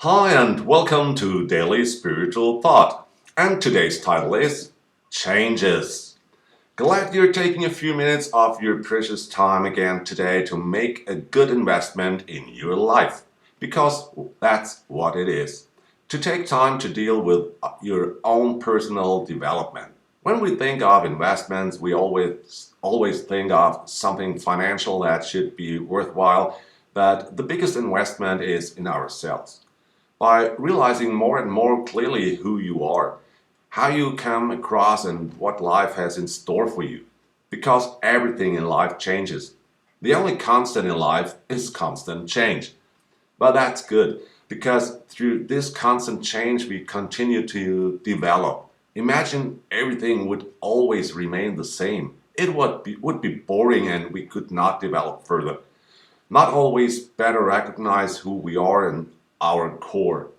Hi, and welcome to Daily Spiritual Thought. And today's title is Changes. Glad you're taking a few minutes of your precious time again today to make a good investment in your life. Because that's what it is. To take time to deal with your own personal development. When we think of investments, we always think of something financial that should be worthwhile, but the biggest investment is in ourselves. By realizing more and more clearly who you are, how you come across, and what life has in store for you. Because everything in life changes. The only constant in life is constant change. But that's good because through this constant change, we continue to develop. Imagine everything would always remain the same. It would be boring and we could not develop further. Not always better recognize who we are and our core,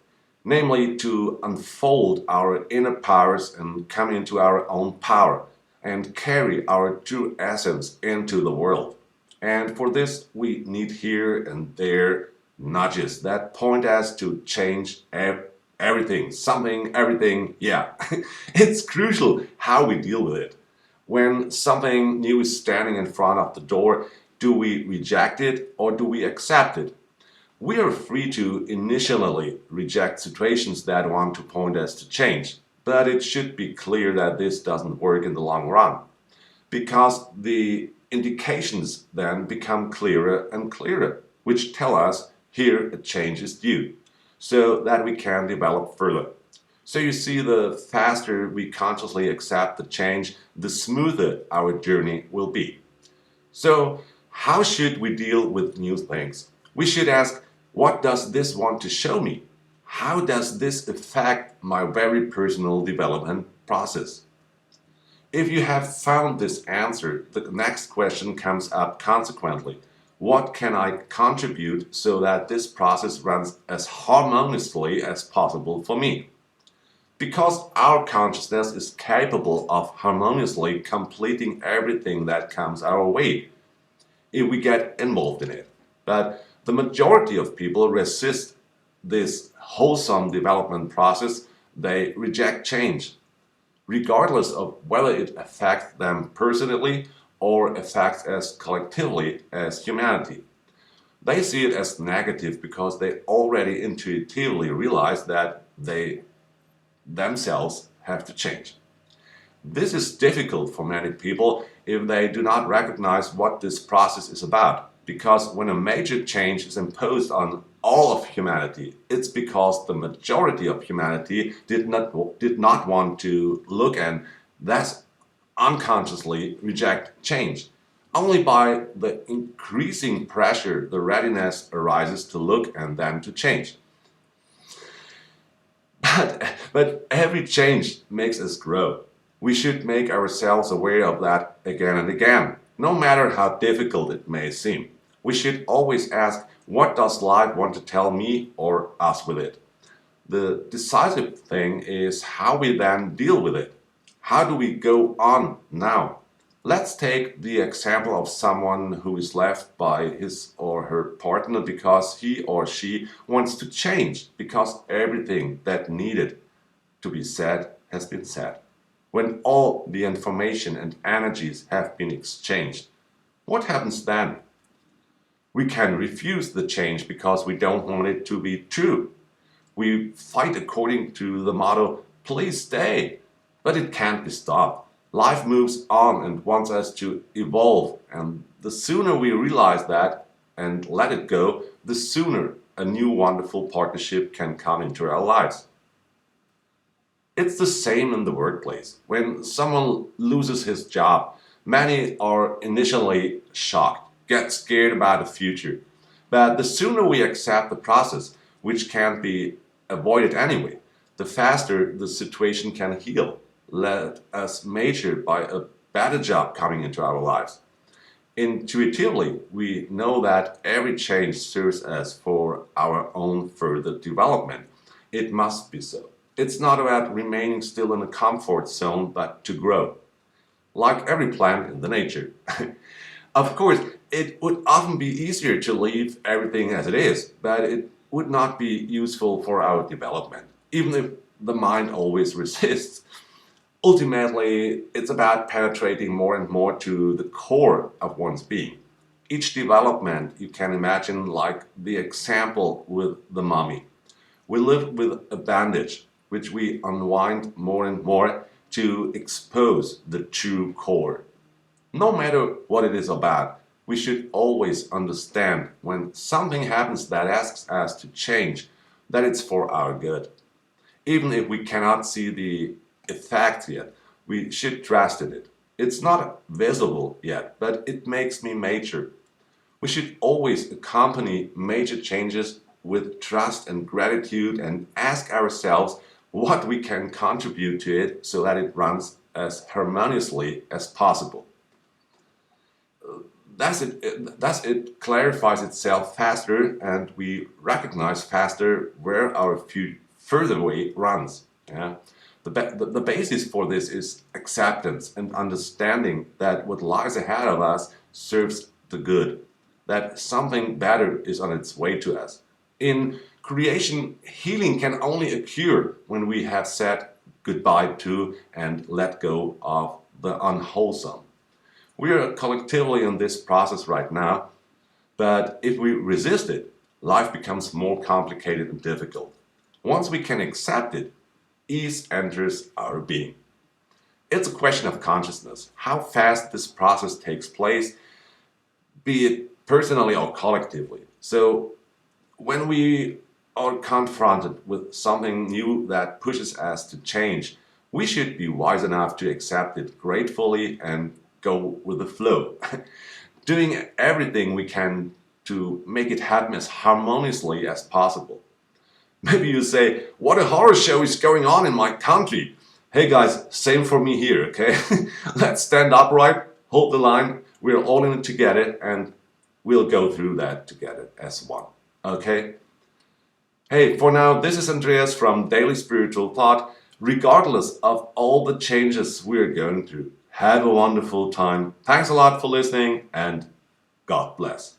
namely to unfold our inner powers and come into our own power and carry our true essence into the world. And for this, we need here and there nudges that point us to change everything, something, everything. Yeah, it's crucial how we deal with it. When something new is standing in front of the door, do we reject it or do we accept it? We are free to initially reject situations that want to point us to change, but it should be clear that this doesn't work in the long run because the indications then become clearer and clearer, which tell us here a change is due, so that we can develop further. So you see, the faster we consciously accept the change, the smoother our journey will be. So, how should we deal with new things? We should ask, what does this want to show me? How does this affect my very personal development process? If you have found this answer, the next question comes up consequently. What can I contribute so that this process runs as harmoniously as possible for me? Because our consciousness is capable of harmoniously completing everything that comes our way if we get involved in it. But the majority of people resist this wholesome development process. They reject change, regardless of whether it affects them personally or affects us collectively as humanity. They see it as negative because they already intuitively realize that they themselves have to change. This is difficult for many people if they do not recognize what this process is about. Because when a major change is imposed on all of humanity, it's because the majority of humanity did not want to look and thus unconsciously reject change. Only by the increasing pressure, the readiness arises to look and then to change. But every change makes us grow. We should make ourselves aware of that again and again, no matter how difficult it may seem. We should always ask, what does life want to tell me or us with it? The decisive thing is how we then deal with it. How do we go on now? Let's take the example of someone who is left by his or her partner because he or she wants to change, because everything that needed to be said has been said. When all the information and energies have been exchanged, what happens then? We can refuse the change because we don't want it to be true. We fight according to the motto, please stay, but it can't be stopped. Life moves on and wants us to evolve, and the sooner we realize that and let it go, the sooner a new wonderful partnership can come into our lives. It's the same in the workplace. When someone loses his job, many are initially shocked, get scared about the future. But the sooner we accept the process, which can't be avoided anyway, the faster the situation can heal. Let us measure by a better job coming into our lives. Intuitively, we know that every change serves us for our own further development. It must be so. It's not about remaining still in a comfort zone, but to grow, like every plant in the nature. Of course, it would often be easier to leave everything as it is, but it would not be useful for our development, even if the mind always resists. Ultimately, it's about penetrating more and more to the core of one's being. Each development you can imagine like the example with the mummy. We live with a bandage, which we unwind more and more to expose the true core. No matter what it is about, we should always understand when something happens that asks us to change, that it's for our good. Even if we cannot see the effect yet, we should trust in it. It's not visible yet, but it makes me major. We should always accompany major changes with trust and gratitude and ask ourselves what we can contribute to it so that it runs as harmoniously as possible. Thus it clarifies itself faster and we recognize faster where our further way runs. Yeah? The basis for this is acceptance and understanding that what lies ahead of us serves the good, that something better is on its way to us. In creation, healing can only occur when we have said goodbye to and let go of the unwholesome. We are collectively in this process right now, but if we resist it, life becomes more complicated and difficult. Once we can accept it, ease enters our being. It's a question of consciousness, how fast this process takes place, be it personally or collectively. So, when we are confronted with something new that pushes us to change, we should be wise enough to accept it gratefully and go with the flow, doing everything we can to make it happen as harmoniously as possible. Maybe you say, what a horror show is going on in my country. Hey guys, same for me here, okay? Let's stand upright, hold the line, we're all in it together, and we'll go through that together as one, okay? Hey, for now, this is Andreas from Daily Spiritual Thought. Regardless of all the changes we're going through, have a wonderful time. Thanks a lot for listening, and God bless.